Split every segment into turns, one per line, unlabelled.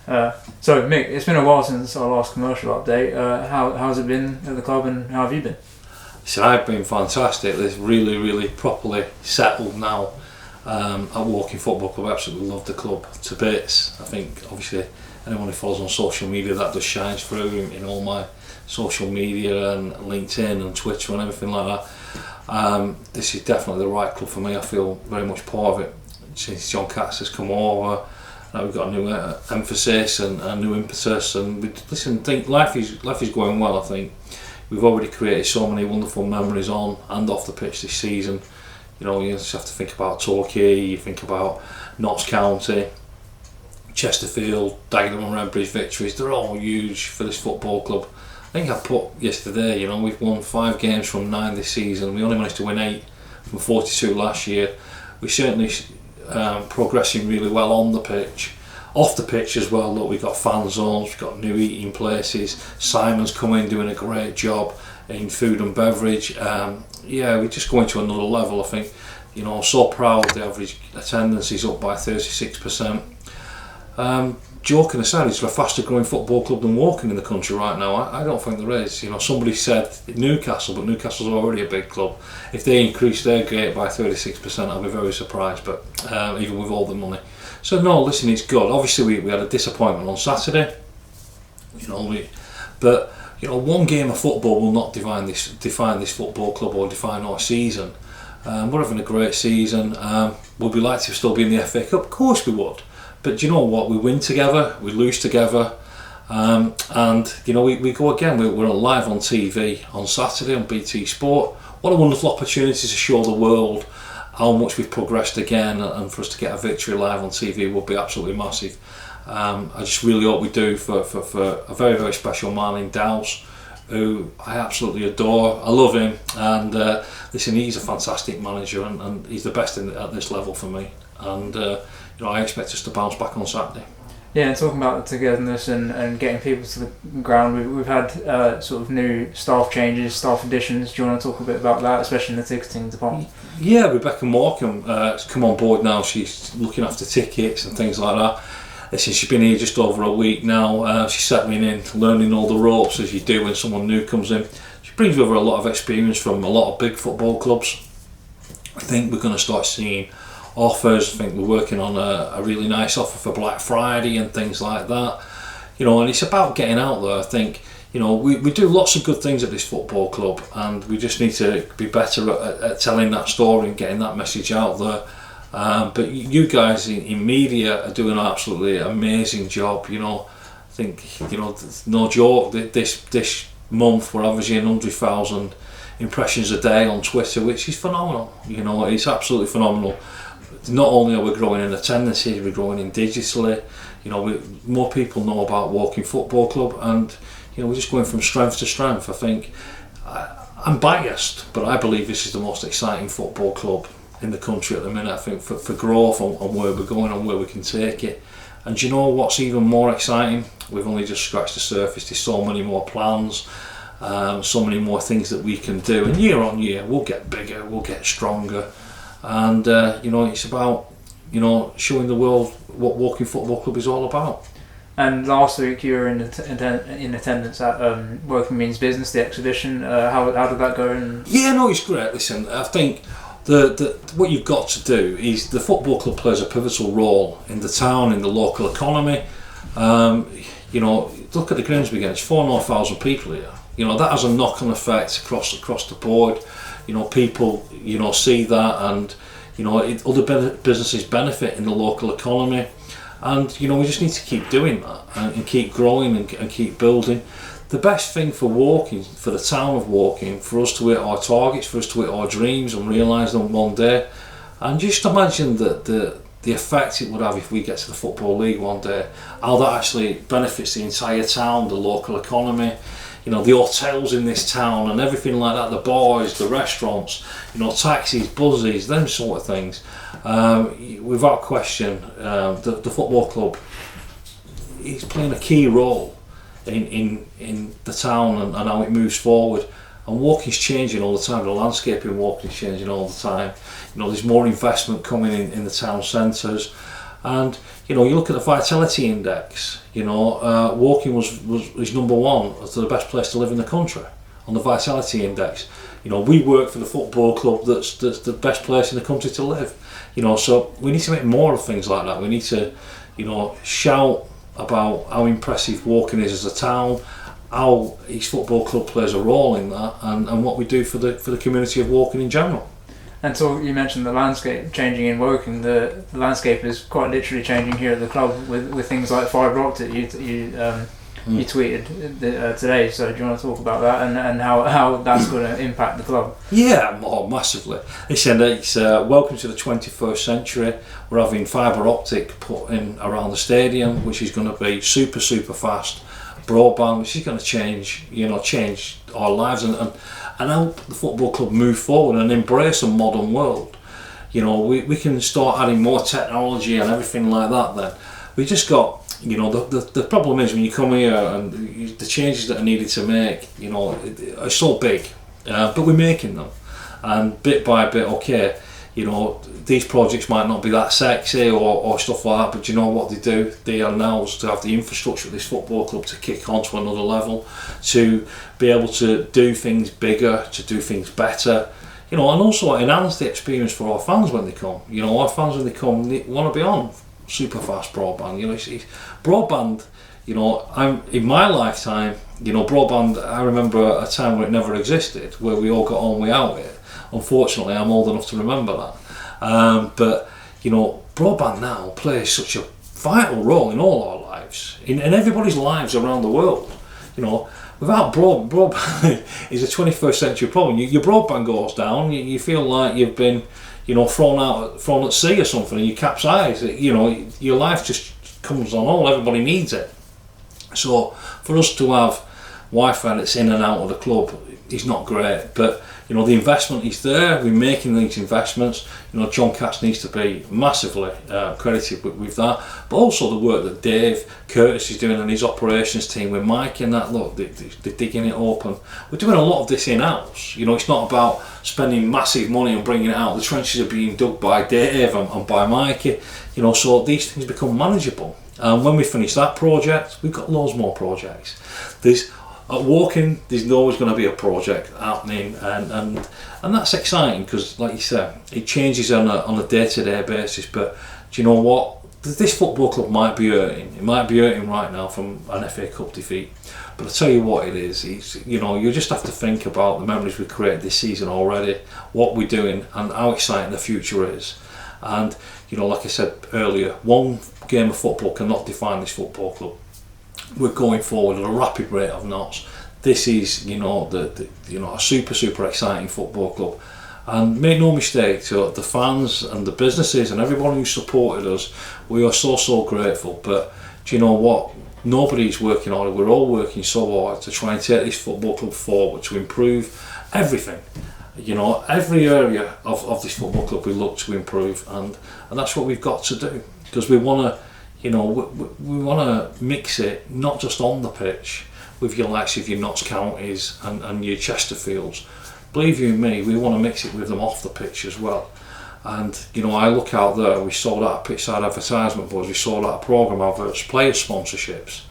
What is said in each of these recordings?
So Mick, it's been a while since our last commercial update. How's it been at the club, and how have you been?
So I've been fantastic. It's really properly settled now at Woking Football Club. I absolutely love the club to bits. I think obviously anyone who follows on social media, that just shines through in all my social media and LinkedIn and Twitter and everything like that. This is definitely the right club for me. I feel very much part of it since John Katz has come over. We've got a new emphasis and a new impetus, and think life is going well. I think we've already created so many wonderful memories on and off the pitch this season. You know, you just have to think about Torquay, you think about Notts County, Chesterfield, Dagenham and Redbridge victories. They're all huge for this football club. I think I put yesterday, you know, we've won 5 games from 9 this season. We only managed to win 8 from 42 last year. We're certainly progressing really well on the pitch. Off the pitch as well, look, we've got fan zones, we've got new eating places. Simon's come in doing a great job in food and beverage. We're just going to another level. I think, you know, I'm so proud the average attendance is up by 36%. Joking aside, it's a faster growing football club than Woking in the country right now. I don't think there is. You know, somebody said Newcastle, but Newcastle's already a big club. If they increase their gate by 36%, I'll be very surprised, but even with all the money. So no, listen, it's good. Obviously we had a disappointment on Saturday. You know, but you know, one game of football will not define this football club or define our season. We're having a great season. Would we like to still be in the FA Cup? Of course we would. But do you know what? We win together, we lose together, and you know we go again. We're live on TV on Saturday on BT Sport. What a wonderful opportunity to show the world how much we've progressed again, and for us to get a victory live on TV would be absolutely massive. I just really hope we do for a very special man in Dowse, who I absolutely adore. I love him, and listen, he's a fantastic manager, and he's the best at this level for me. And you know, I expect us to bounce back on Saturday.
Yeah, and talking about the togetherness and getting people to the ground, we've had sort of new staff changes, staff additions. Do you want to talk a bit about that, especially in the ticketing department?
Yeah, Rebecca Morecambe has come on board now. She's looking after tickets and things like that. Listen, she's been here just over a week now. She's settling in, learning all the ropes as you do when someone new comes in. She brings with her a lot of experience from a lot of big football clubs. I think we're going to start seeing offers. I think we're working on a really nice offer for Black Friday and things like that. You know, and it's about getting out there. I think, you know, we do lots of good things at this football club, and we just need to be better at telling that story and getting that message out there. But you guys in media are doing an absolutely amazing job. You know, I think, you know, no joke, this month we're averaging 100,000 impressions a day on Twitter, which is phenomenal. You know, it's absolutely phenomenal. Not only are we growing in attendance here, we're growing in digitally. You know, more people know about Woking Football Club, and you know, we're just going from strength to strength. I think I'm biased, but I believe this is the most exciting football club in the country at the minute. I think for growth and where we're going and where we can take it. And you know what's even more exciting? We've only just scratched the surface. There's so many more plans, so many more things that we can do, and year on year we'll get bigger, we'll get stronger. And you know, it's about, you know, showing the world what Woking Football Club is all about.
And last week you were in attendance at Woking Means Business, the exhibition. How did that go?
Yeah, no, it's great. Listen, I think the what you've got to do is the football club plays a pivotal role in the town, in the local economy. You know, look at the Grimsby Games, 4,500 people here. You know, that has a knock-on effect across the board. You know, people, you know, see that, and you know, other businesses benefit in the local economy, and you know, we just need to keep doing that and keep growing and keep building. The best thing for Woking, for the town of Woking, for us to hit our targets, for us to hit our dreams and realise them one day, and just imagine that the effect it would have if we get to the Football League one day, how that actually benefits the entire town, the local economy. You know, the hotels in this town and everything like that, the bars, the restaurants, you know, taxis, buses, them sort of things. Without question, the football club is playing a key role in the town and how it moves forward. And Woking's changing all the time, the landscape in Woking is changing all the time. You know, there's more investment coming in the town centres. And you know, you look at the vitality index. You know, Woking is number one as the best place to live in the country on the vitality index. You know, we work for the football club that's the best place in the country to live. You know, so we need to make more of things like that. We need to, you know, shout about how impressive Woking is as a town, how each football club plays a role in that, and what we do for the community of Woking in general.
And so you mentioned the landscape changing in Woking. The landscape is quite literally changing here at the club with things like fibre optic. You tweeted today, so do you want to talk about that and how that's going to impact the club?
Yeah, massively. Listen, it's welcome to the 21st century. We're having fibre optic put in around the stadium, which is going to be super fast broadband, which is going to change our lives and help the football club move forward and embrace a modern world. You know, we can start adding more technology and everything like that. Then we just got. You know, the problem is when you come here and the changes that are needed to make, you know, are so big, but we're making them, and bit by bit, okay, you know, these projects might not be that sexy or stuff like that, but you know what they do? They allow us to have the infrastructure of this football club to kick on to another level, to be able to do things bigger, to do things better, you know, and also enhance the experience for our fans when they come. You know, our fans when they come, they want to be on super fast broadband. You know, it's broadband. You know, I'm in my lifetime. You know, broadband. I remember a time where it never existed, where we all got on without it. Unfortunately, I'm old enough to remember that. But you know, broadband now plays such a vital role in all our lives, in everybody's lives around the world. You know, without broadband is a 21st century problem. Your broadband goes down. You feel like you've been, you know, thrown at sea or something, and you capsize. You know, your life just comes on hold. Everybody needs it. So for us to have Wi-Fi that's in and out of the club is not great. But you know, the investment is there. We're making these investments. You know, John Katz needs to be massively credited with that. But also the work that Dave Curtis is doing and his operations team with Mike and that. Look, they're digging it up, and we're doing a lot of this in-house. You know, it's not about spending massive money and bringing it out. The trenches are being dug by Dave and by Mikey. You know, so these things become manageable. And when we finish that project, we've got loads more projects. At Woking, there's always going to be a project happening, and that's exciting because, like you said, it changes on a day-to-day basis. But do you know what? This football club might be hurting. It might be hurting right now from an FA Cup defeat. But I tell you what, it is. You know, you just have to think about the memories we created this season already, what we're doing, and how exciting the future is. And you know, like I said earlier, one game of football cannot define this football club. We're going forward at a rapid rate of knots. This is, you know, a super exciting football club. And make no mistake, to the fans and the businesses and everyone who supported us, we are so grateful. But do you know what? Nobody's working hard. We're all working so hard to try and take this football club forward, to improve everything. You know, every area of this football club we look to improve, and that's what we've got to do, because we want to. You know, we want to mix it not just on the pitch with your likes of your Notts Counties and your Chesterfields. Believe you me, we want to mix it with them off the pitch as well. And you know, I look out there. We sold out pitchside advertisement boards. We sold out program adverts, player sponsorships.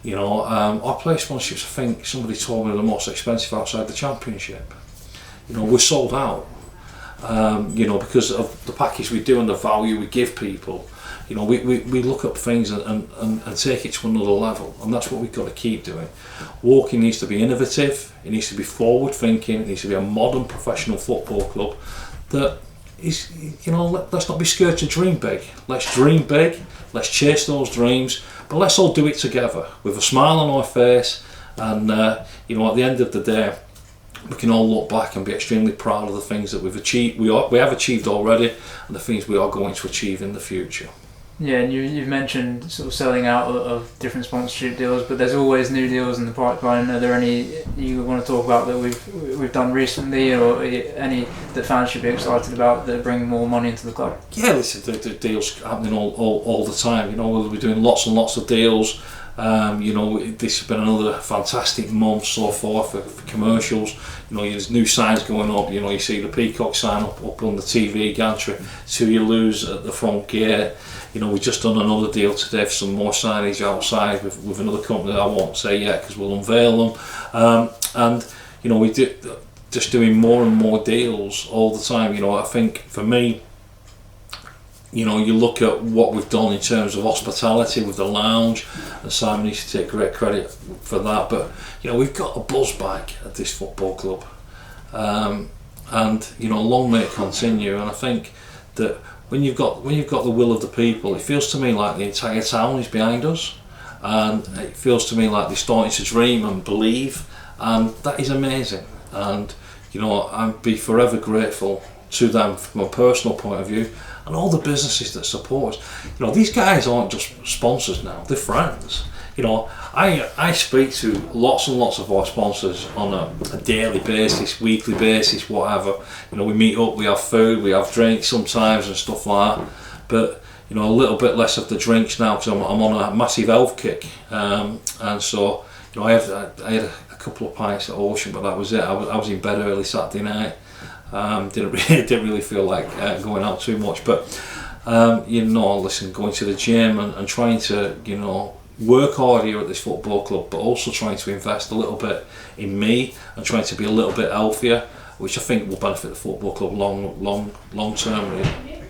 You know, our player sponsorships, I think somebody told me, are the most expensive outside the Championship. You know, we're sold out. You know, because of the package we do and the value we give people. You know, we look up things and take it to another level, and that's what we've got to keep doing. Woking needs to be innovative, it needs to be forward thinking, it needs to be a modern professional football club that is, you know, let's not be scared to dream big. Let's dream big, let's chase those dreams, but let's all do it together with a smile on our face, and you know, at the end of the day, we can all look back and be extremely proud of the things that we've achieved, we have achieved already, and the things we are going to achieve in the future.
Yeah, and you've mentioned sort of selling out of different sponsorship deals, but there's always new deals in the pipeline. Are there any you want to talk about that we've done recently, or any that fans should be excited about that bring more money into the club?
Yeah, listen, the deals happening all the time. You know, we'll be doing lots and lots of deals. You know, this has been another fantastic month so far for commercials. You know, there's new signs going up. You know, you see the Peacock sign up on the TV gantry, so you lose at the front gate. you know, we've just done another deal today for some more signage outside with another company that I won't say yet because we'll unveil them. And you know, we do just doing more and more deals all the time. You know, I think for me, you know, you look at what we've done in terms of hospitality with the lounge, and Simon needs to take great credit for that. But you know, we've got a buzz back at this football club, and you know, long may it continue. And I think that when you've got the will of the people, it feels to me like the entire town is behind us, and it feels to me like they're starting to dream and believe, and that is amazing. And you know, I'd be forever grateful to them from a personal point of view, and all the businesses that support us. You know, these guys aren't just sponsors now, they're friends. You know, I speak to lots and lots of our sponsors on a daily basis, weekly basis, whatever. You know, we meet up, we have food, we have drinks sometimes and stuff like that. But, you know, a little bit less of the drinks now because I'm on a massive health kick. And so, you know, I had a couple of pints at Ocean, but that was it. I was in bed early Saturday night. Didn't really feel like going out too much, but you know, listen, going to the gym and trying to, you know, work hard here at this football club, but also trying to invest a little bit in me and trying to be a little bit healthier, which I think will benefit the football club long term. Really.